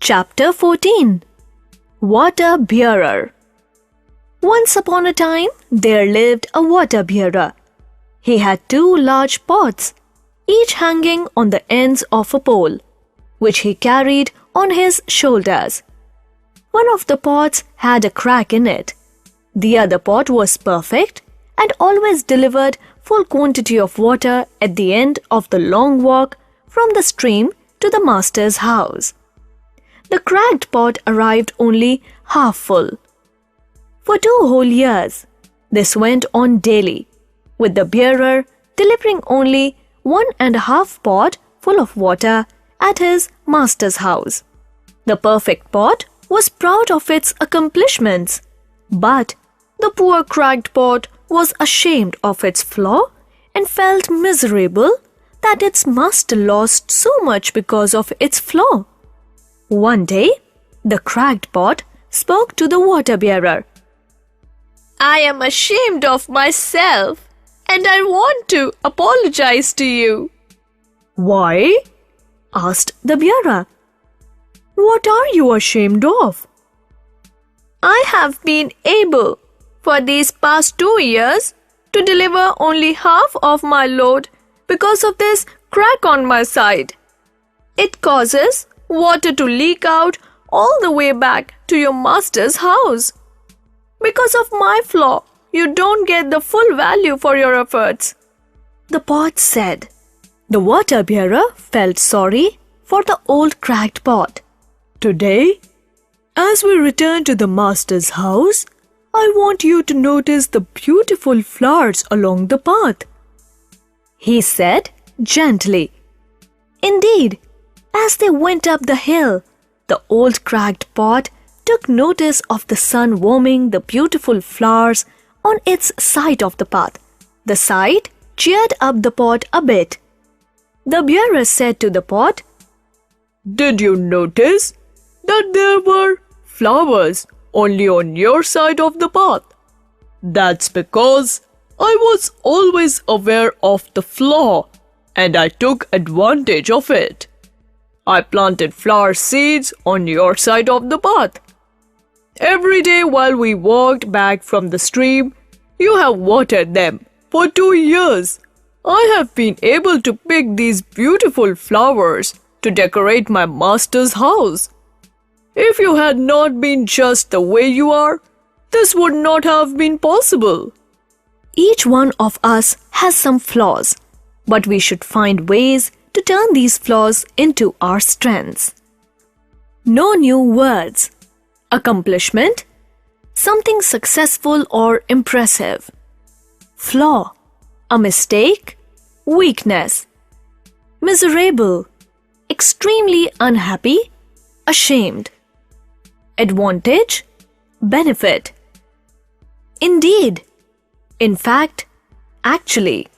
Chapter 14 Water Bearer. Once upon a time, there lived a water bearer. He had 2 large pots, each hanging on the ends of a pole, which he carried on his shoulders. One of the pots had a crack in it. The other pot was perfect and always delivered full quantity of water at the end of the long walk from the stream to the master's house. The cracked pot arrived only half full. For 2 whole years, this went on daily, with the bearer delivering only 1.5 pot full of water at his master's house. The perfect pot was proud of its accomplishments, but the poor cracked pot was ashamed of its flaw and felt miserable that its master lost so much because of its flaw. One day, the cracked pot spoke to the water bearer. I am ashamed of myself and I want to apologize to you. Why? Asked the bearer. What are you ashamed of? I have been able for these past 2 years to deliver only half of my load because of this crack on my side. It causes water to leak out all the way back to your master's house. Because of my flaw, you don't get the full value for your efforts. The pot said. The water bearer felt sorry for the old cracked pot. Today, as we return to the master's house, I want you to notice the beautiful flowers along the path, he said gently. Indeed, as they went up the hill, the old cracked pot took notice of the sun warming the beautiful flowers on its side of the path. The sight cheered up the pot a bit. The bearer said to the pot, Did you notice that there were flowers only on your side of the path? That's because I was always aware of the flaw and I took advantage of it. I planted flower seeds on your side of the path. Every day while we walked back from the stream, you have watered them. For 2 years, I have been able to pick these beautiful flowers to decorate my master's house. If you had not been just the way you are, this would not have been possible. Each one of us has some flaws, but we should find ways to turn these flaws into our strengths. No new words. Accomplishment, something successful or impressive. Flaw, a mistake, weakness. Miserable, extremely unhappy, ashamed. Advantage, benefit. Indeed, in fact, actually.